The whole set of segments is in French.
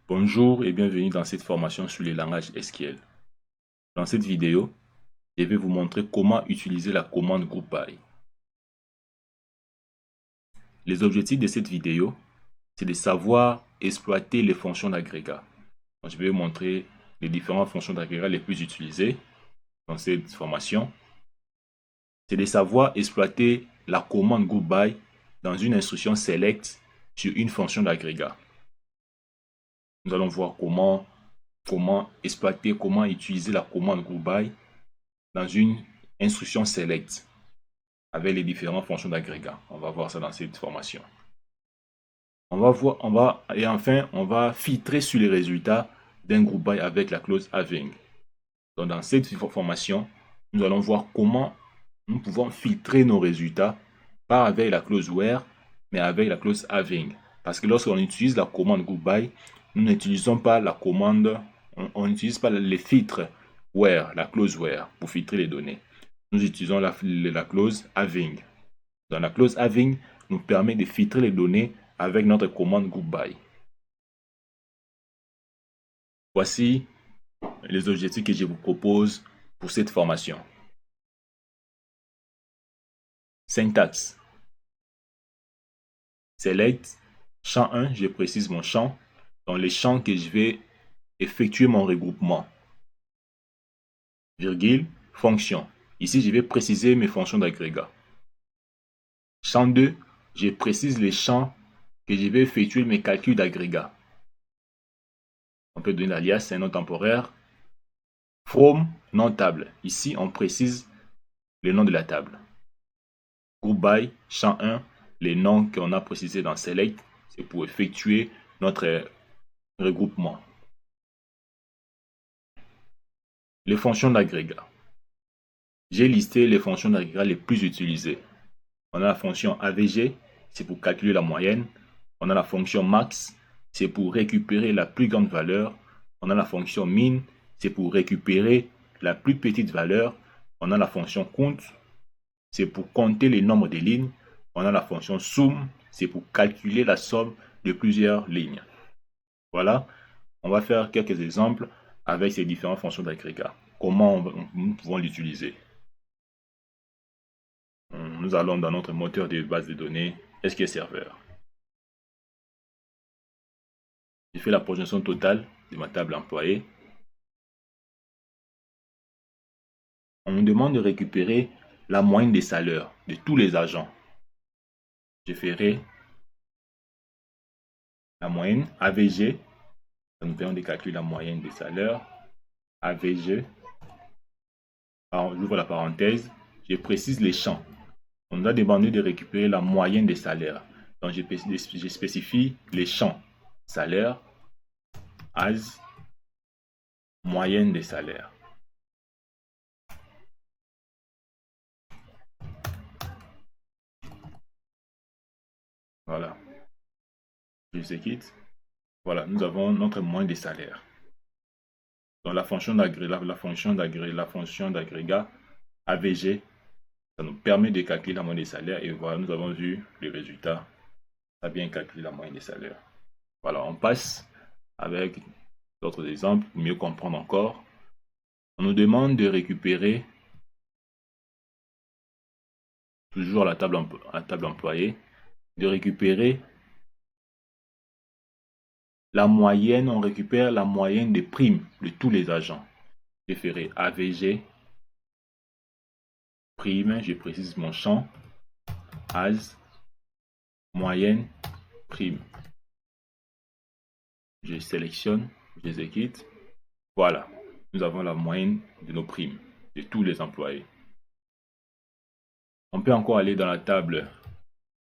Bonjour et bienvenue dans cette formation sur les langages SQL. Dans cette vidéo, je vais vous montrer comment utiliser la commande group by. Les objectifs de cette vidéo, c'est de savoir exploiter les fonctions d'agrégat. Je vais vous montrer les différentes fonctions d'agrégat les plus utilisées dans cette formation. C'est de savoir exploiter la commande group by dans une instruction select sur une fonction d'agrégat. Nous allons voir comment exploiter, comment utiliser la commande group by dans une instruction select avec les différentes fonctions d'agrégat. On va voir ça dans cette formation. Et enfin, on va filtrer sur les résultats d'un group by avec la clause having. Donc, dans cette formation, nous allons voir comment nous pouvons filtrer nos résultats, pas avec la clause where, mais avec la clause having. Parce que lorsqu'on utilise la commande group by, nous n'utilisons pas la commande, on n'utilise pas les filtres where, la clause where, pour filtrer les données. Nous utilisons la clause having. Dans la clause having, nous permet de filtrer les données avec notre commande group by. Voici les objectifs que je vous propose pour cette formation. Syntaxe. Select. Champ 1, je précise mon champ. Dans les champs que je vais effectuer mon regroupement. Virgule, fonction. Ici, je vais préciser mes fonctions d'agrégat. Champ 2, je précise les champs que je vais effectuer mes calculs d'agrégat. On peut donner l'alias, c'est un nom temporaire. From, nom table. Ici, on précise le nom de la table. Group by, champ 1, les noms qu'on a précisés dans select, c'est pour effectuer notre regroupement. Les fonctions d'agrégat. J'ai listé les fonctions d'agrégat les plus utilisées. On a la fonction AVG, c'est pour calculer la moyenne. On a la fonction max, c'est pour récupérer la plus grande valeur. On a la fonction min, c'est pour récupérer la plus petite valeur. On a la fonction count, c'est pour compter le nombre de lignes. On a la fonction sum, c'est pour calculer la somme de plusieurs lignes. Voilà, on va faire quelques exemples avec ces différentes fonctions d'agrégat. Comment nous pouvons l'utiliser? Nous allons dans notre moteur de base de données SQL Server. Je fais la projection totale de ma table employée. On nous demande de récupérer la moyenne des salaires de tous les agents. Je ferai la moyenne AVG. Ça nous permet de calculer la moyenne des salaires. AVG. Alors, j'ouvre la parenthèse. Je précise les champs. On nous a demandé de récupérer la moyenne des salaires. Donc, je spécifie les champs. Salaire as moyenne des salaires. Voilà. Je quitte. Voilà, nous avons notre moyenne des salaires. Dans la fonction d'agrégat AVG, ça nous permet de calculer la moyenne des salaires. Et voilà, nous avons vu le résultat. Ça a bien calculé la moyenne des salaires. Voilà, on passe avec d'autres exemples pour mieux comprendre encore. On nous demande de récupérer, toujours la table employée, de récupérer la moyenne. On récupère la moyenne des primes de tous les agents. Je ferai AVG, prime, je précise mon champ, as, moyenne, prime. Je sélectionne, j'exécute. Voilà, nous avons la moyenne de nos primes de tous les employés. On peut encore aller dans la table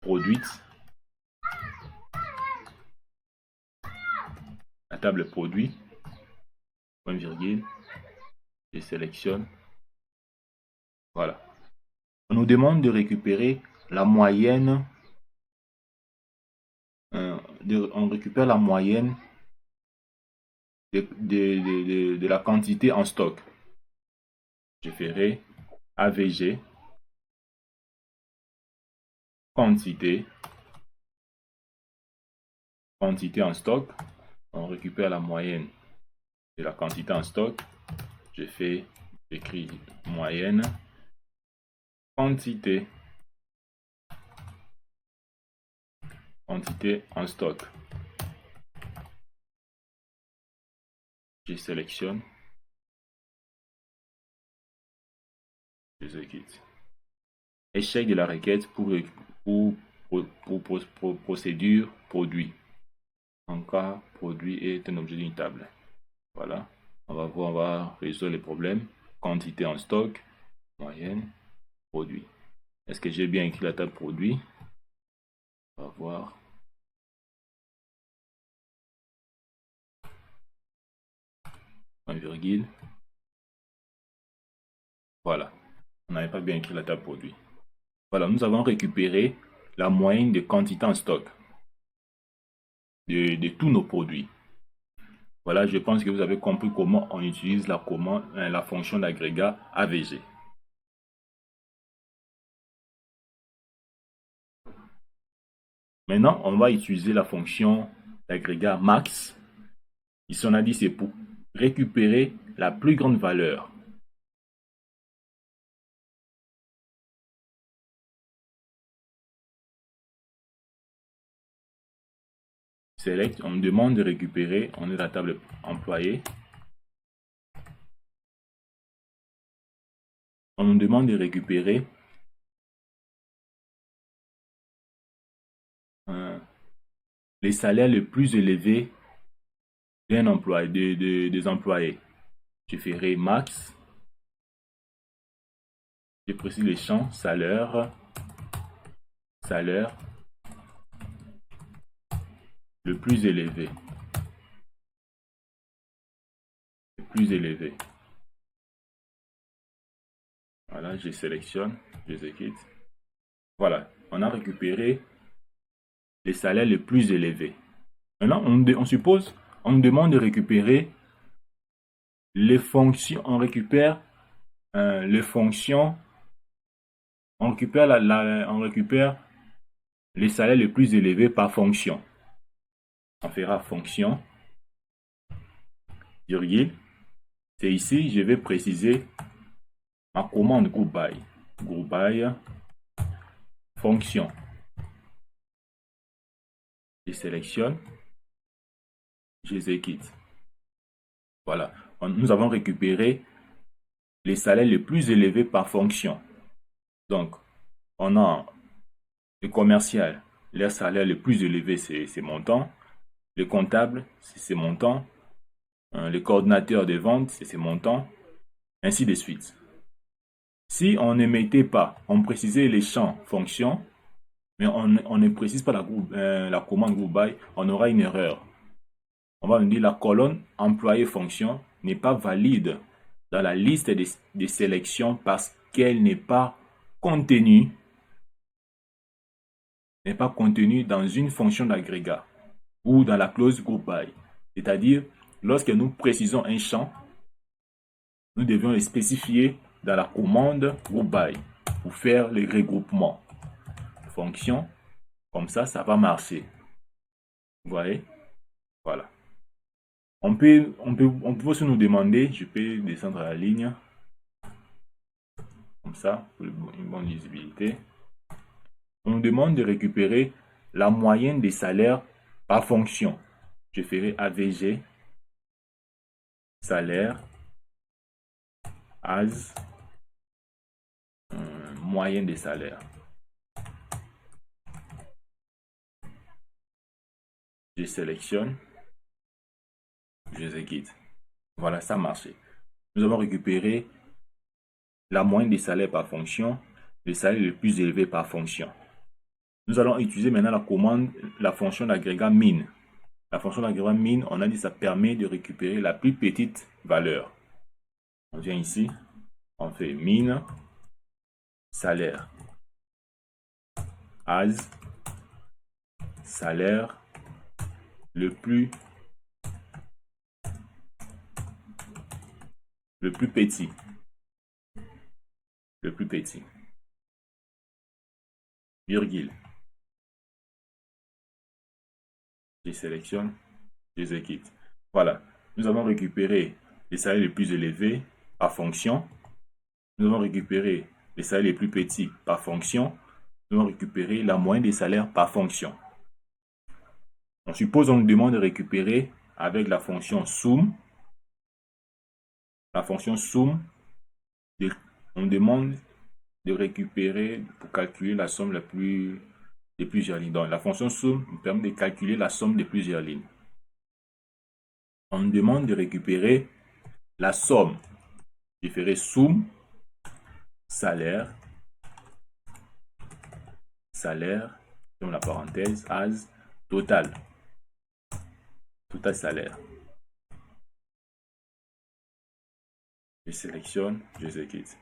produite. La table produit, point virgule, je sélectionne. Voilà. On nous demande de récupérer la moyenne. On récupère la moyenne de la quantité en stock. Je ferai AVG, quantité en stock. On récupère la moyenne de la quantité en stock. J'écris moyenne, quantité en stock. Je sélectionne, j'exécute. Échec de la requête pour procédure produit. En cas, produit est un objet d'une table. Voilà. On va voir, on va résoudre les problèmes. Quantité en stock, moyenne, produit. Est-ce que j'ai bien écrit la table produit? On va voir. Point virgule. Voilà. On n'avait pas bien écrit la table produit. Voilà, nous avons récupéré la moyenne de quantité en stock de tous nos produits. Voilà, je pense que vous avez compris comment on utilise la fonction d'agrégat AVG. Maintenant, on va utiliser la fonction d'agrégat max. Ici, on a dit c'est pour récupérer la plus grande valeur. Select, on me demande de récupérer, on est à la table employé. On nous demande de récupérer les salaires les plus élevés d'un employé, des employés. Je ferai max. Je précise les champs, salaire, le plus élevé. Le plus élevé. Voilà, je sélectionne, j'exécute. Voilà, on a récupéré les salaires les plus élevés. Maintenant, on suppose, on me demande de récupérer les fonctions, on récupère les fonctions, on récupère les salaires les plus élevés par fonction. On fera fonction, virgule. C'est ici, je vais préciser ma commande group by. Group by, fonction. Je sélectionne, j'exécute. Voilà, nous avons récupéré les salaires les plus élevés par fonction. Donc, on a le commercial, les salaires les plus élevés, c'est montant. Le comptable, c'est ses montants. Le coordinateur des ventes, c'est ses montants. Ainsi de suite. Si on ne mettait pas, on précisait les champs fonctions, mais on ne précise pas la commande group by, on aura une erreur. On va nous dire la colonne employé fonction n'est pas valide dans la liste des sélections parce qu'elle n'est pas contenue dans une fonction d'agrégat ou dans la clause group by. C'est-à-dire, lorsque nous précisons un champ, nous devions le spécifier dans la commande group by pour faire le regroupement. Fonction, comme ça va marcher. Vous voyez? Voilà. On peut aussi nous demander, je peux descendre à la ligne, comme ça, pour une bonne lisibilité. On nous demande de récupérer la moyenne des salaires par fonction. Je ferai AVG, salaire, as, moyenne des salaires. Je sélectionne, j'exécute. Voilà, ça a marché. Nous avons récupéré la moyenne des salaires par fonction, le salaire le plus élevé par fonction. Nous allons utiliser maintenant la fonction d'agrégat min. La fonction d'agrégat min, on a dit que ça permet de récupérer la plus petite valeur. On vient ici, on fait min, salaire, as, salaire, le plus petit. Le plus petit. Virgule. Je sélectionne, J'exécute. Voilà. Nous avons récupéré les salaires les plus élevés par fonction. Nous avons récupéré les salaires les plus petits par fonction. Nous avons récupéré la moyenne des salaires par fonction. On suppose qu'on nous demande de récupérer avec la fonction sum. La fonction sum, on demande de récupérer pour calculer la somme des plusieurs lignes. Donc, la fonction sum nous permet de calculer la somme des plusieurs lignes. On nous demande de récupérer la somme. Je ferai sum, salaire, dans la parenthèse, as, total. Total salaire. Je sélectionne, j'exécute.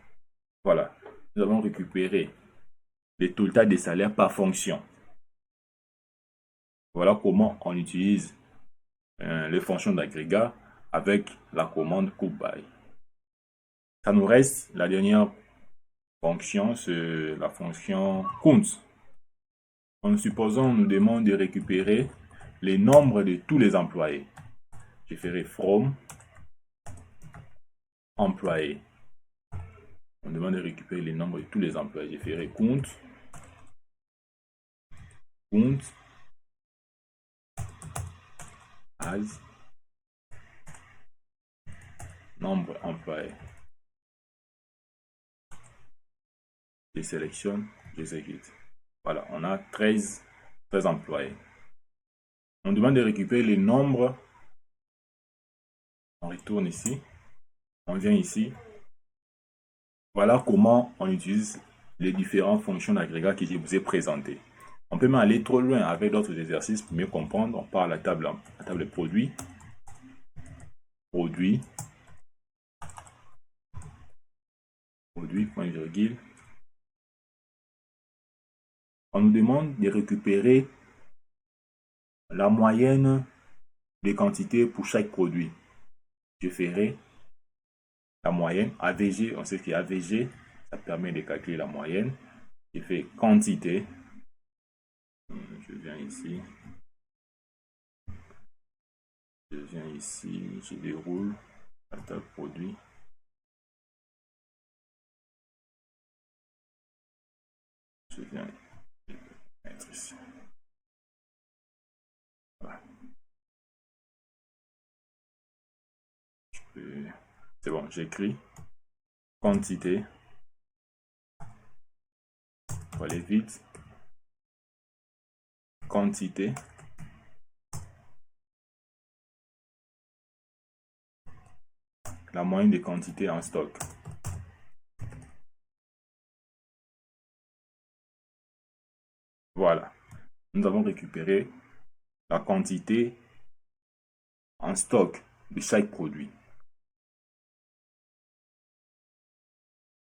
Voilà. Nous avons récupéré le total des salaires par fonction. Voilà comment on utilise les fonctions d'agrégat avec la commande group by. Ça nous reste la dernière fonction, c'est la fonction count. En supposant on nous demande de récupérer les nombres de tous les employés. Je ferai from employé. On demande de récupérer les nombres de tous les employés. Je ferai count as nombre employé. Je sélectionne, j'exécute. Voilà, on a 13 employés. On demande de récupérer les nombres. On retourne ici. On vient ici. Voilà comment on utilise les différentes fonctions d'agrégat que je vous ai présentées. On peut même aller trop loin avec d'autres exercices pour mieux comprendre. On part à la table produit. Produit, point virgule. On nous demande de récupérer la moyenne des quantités pour chaque produit. Je ferai la moyenne. AVG, on sait ce qu'est AVG. Ça permet de calculer la moyenne. Je fais quantité. Je viens ici. Je déroule la table produit. Je viens mettre ici. Voilà. C'est bon, j'écris quantité. Pour aller vite. Quantité. La moyenne des quantités en stock. Voilà. Nous avons récupéré la quantité en stock de chaque produit.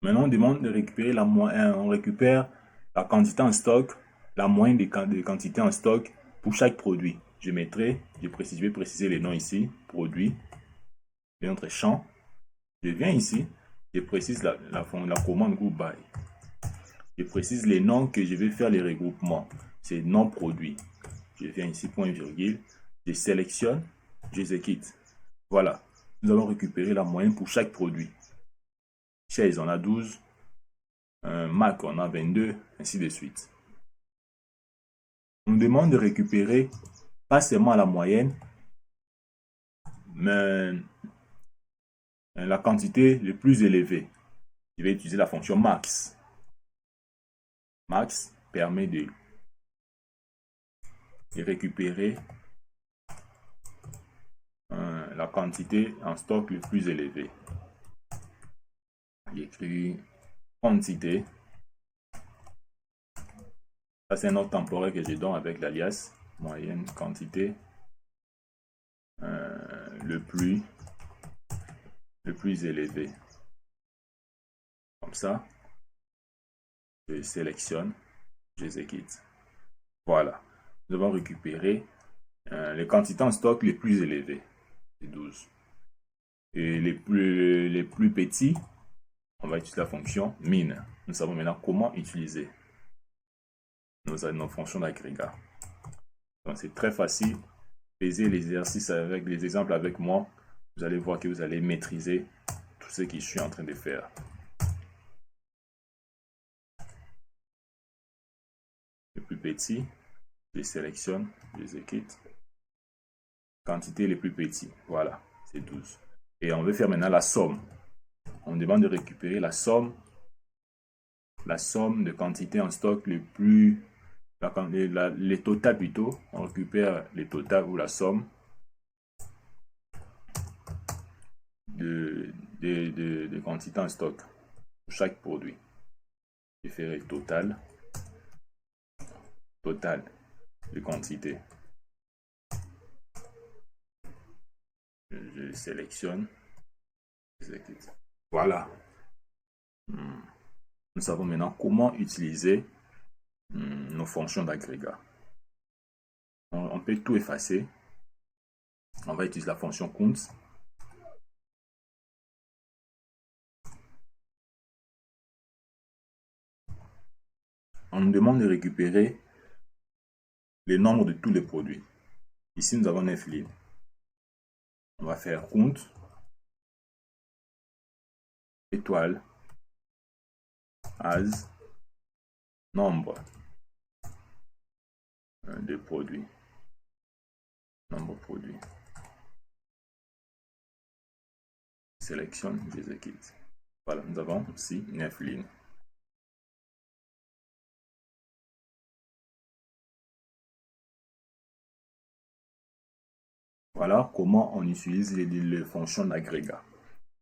Maintenant, on demande de récupérer la moyenne. On récupère la quantité en stock, la moyenne des quantités en stock pour chaque produit. Je vais préciser les noms ici. Produit. Et notre champ. Je viens ici. Je précise la commande group by. Je précise les noms que je vais faire les regroupements. C'est nom produit. Je viens ici, point virgule. Je sélectionne. J'exécute. Voilà. Nous allons récupérer la moyenne pour chaque produit. Chaise, on a 12. Mac, on a 22. Ainsi de suite. On nous demande de récupérer pas seulement la moyenne, mais la quantité le plus élevée. Je vais utiliser la fonction max. Max permet de récupérer la quantité en stock le plus élevé. J'écris quantité. Ça, c'est un autre temporaire que je donne avec l'alias. Moyenne quantité. Le plus élevé. Comme ça. Je sélectionne. J'exécute. Voilà. Nous avons récupéré les quantités en stock les plus élevées. C'est 12. Et les plus petits, on va utiliser la fonction min. Nous savons maintenant comment utiliser nos fonctions d'agrégat. Donc c'est très facile faisez l'exercice avec les exemples avec moi. Vous allez voir que vous allez maîtriser tout ce que je suis en train de faire. Le plus petit, je sélectionne, je les quitte. Quantité les plus petits, voilà, c'est 12. Et on veut faire maintenant la somme. On demande de récupérer la somme de quantité en stock le plus, les totales plutôt. On récupère les totales ou la somme de quantité en stock pour chaque produit. Je ferai total de quantité. Je sélectionne. Voilà. Nous savons maintenant comment utiliser nos fonctions d'agrégat. On peut tout effacer. On va utiliser la fonction count. On nous demande de récupérer le nombre de tous les produits. Ici, nous avons 9 lignes. On va faire count, étoile, as, nombre de produits. Nombre de produits. Sélectionne, j'exécute. Voilà, nous avons ici 9 lignes. Voilà comment on utilise les fonctions d'agrégat.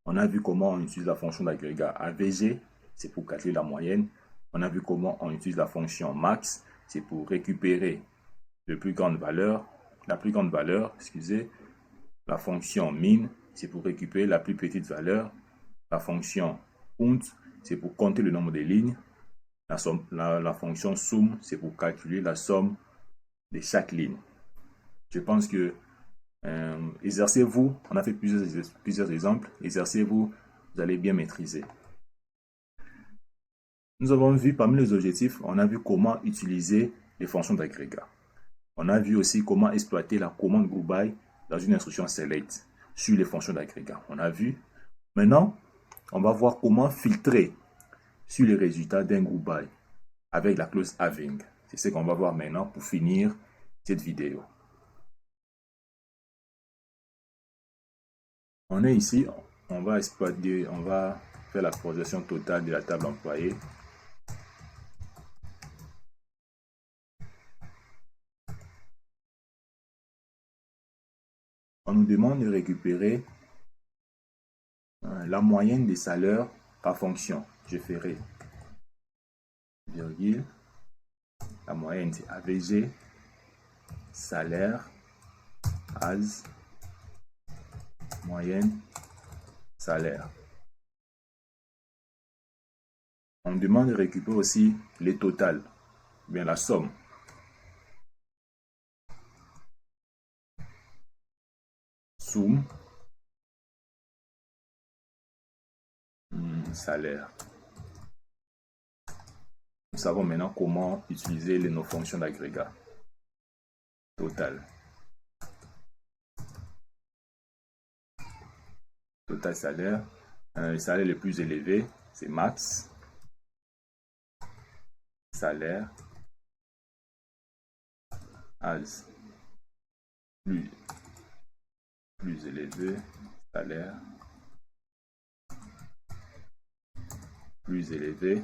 On a vu comment on utilise la fonction d'agrégat AVG, c'est pour calculer la moyenne. On a vu comment on utilise la fonction max, c'est pour récupérer la plus grande valeur, excusez. La fonction min, c'est pour récupérer la plus petite valeur. La fonction count, c'est pour compter le nombre de lignes. La fonction sum, c'est pour calculer la somme de chaque ligne. Je pense que exercez-vous, on a fait plusieurs exemples, exercez-vous, vous allez bien maîtriser. Nous avons vu parmi les objectifs, on a vu comment utiliser les fonctions d'agrégat. On a vu aussi comment exploiter la commande group by dans une instruction select sur les fonctions d'agrégat. On a vu. Maintenant, on va voir comment filtrer sur les résultats d'un group by avec la clause having. C'est ce qu'on va voir maintenant pour finir cette vidéo. On est ici, on va exploiter, on va faire la projection totale de la table employée. On nous demande de récupérer la moyenne des salaires par fonction. Je ferai virgule. La moyenne c'est AVG, salaire, as, moyenne, salaire. On me demande de récupérer aussi les totales, bien la somme. Sum, salaire. Nous savons maintenant comment utiliser nos fonctions d'agrégat. Total. Total salaire. Le salaire le plus élevé, c'est max. Salaire. As. Plus élevé. Salaire. Plus élevé.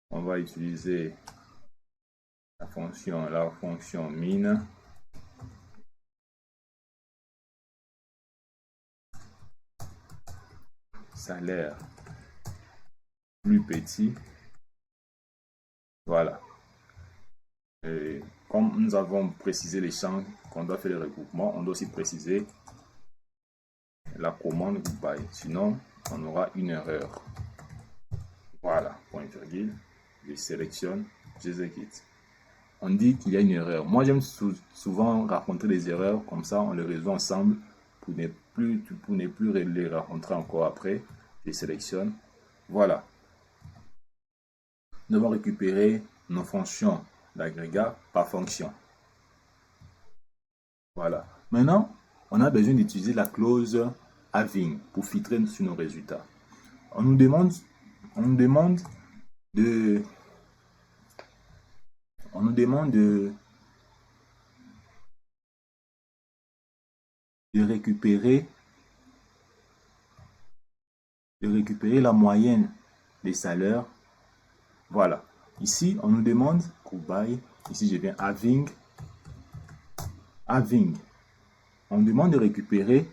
On va utiliser la fonction min. Salaire plus petit. Voilà. Et comme nous avons précisé les champs qu'on doit faire le regroupement, on doit aussi préciser la commande group by. Sinon, on aura une erreur. Voilà, point virgule. Je sélectionne, j'exécute. On dit qu'il y a une erreur. Moi, j'aime souvent raconter des erreurs, comme ça, on les résout ensemble pour ne plus les rencontrer encore après. Je sélectionne. Voilà. Nous allons récupérer nos fonctions d'agrégat par fonction. Voilà. Maintenant, on a besoin d'utiliser la clause having pour filtrer sur nos résultats. On nous demande de récupérer la moyenne des salaires. Voilà. Ici, on nous demande group by. Ici, je viens having. On demande de récupérer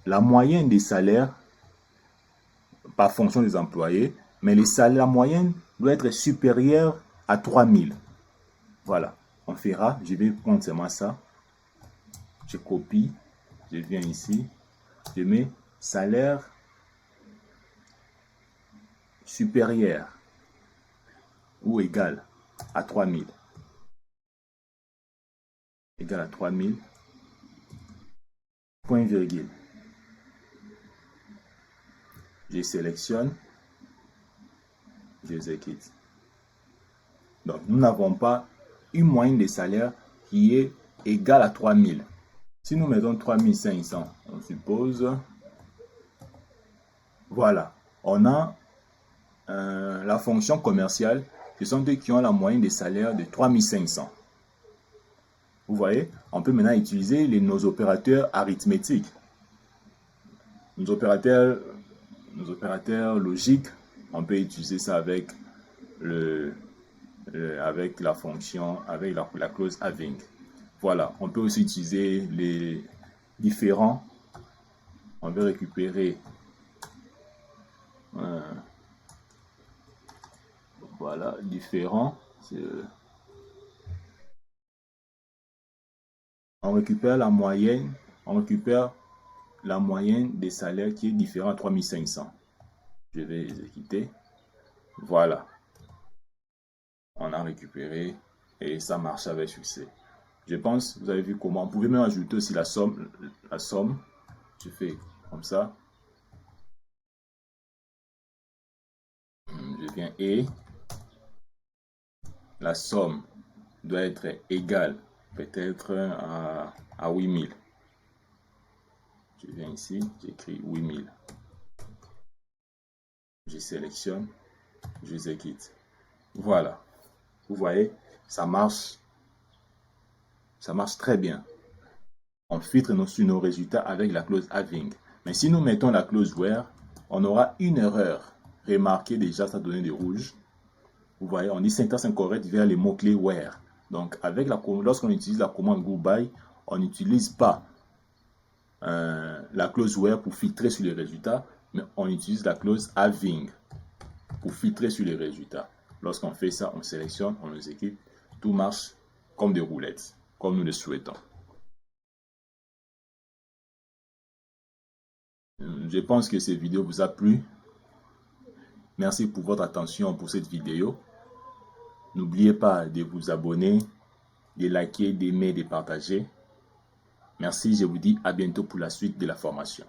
la moyenne des salaires par fonction des employés, mais les salaires, la moyenne doit être supérieure à 3000. Voilà. On fera, je vais prendre seulement ça. Je copie, je viens ici, je mets salaire supérieur ou égal à 3000. Égal à 3000. Point virgule. Je sélectionne, j'exécute. Donc, nous n'avons pas une moyenne de salaire qui est égale à 3000. Si nous mettons 3500, on suppose, voilà, on a la fonction commerciale, ce sont ceux qui ont la moyenne des salaires de 3500. Vous voyez, on peut maintenant utiliser nos opérateurs arithmétiques. Nos opérateurs logiques, on peut utiliser ça avec la fonction, avec la clause having. Voilà, on peut aussi utiliser les différents. On veut récupérer voilà, différents. On récupère la moyenne, des salaires qui est différent à 3500. Je vais exécuter. Voilà. On a récupéré et ça marche avec succès. Je pense, vous avez vu comment. Vous pouvez même ajouter aussi la somme. Je fais comme ça. Je viens et la somme doit être égale peut-être à 8000. Je viens ici, j'écris 8000. Je sélectionne, j'exécute. Voilà. Vous voyez, ça marche très bien. On filtre sur nos résultats avec la clause having. Mais si nous mettons la clause where, on aura une erreur. Remarquez déjà, ça donne des rouges. Vous voyez, on dit syntaxe incorrecte vers les mots-clés where. Donc, lorsqu'on utilise la commande group by, on n'utilise pas la clause where pour filtrer sur les résultats, mais on utilise la clause having pour filtrer sur les résultats. Lorsqu'on fait ça, on sélectionne, on exécute, tout marche comme des roulettes, comme nous le souhaitons. Je pense que cette vidéo vous a plu. Merci pour votre attention pour cette vidéo. N'oubliez pas de vous abonner, de liker, d'aimer, de partager. Merci, je vous dis à bientôt pour la suite de la formation.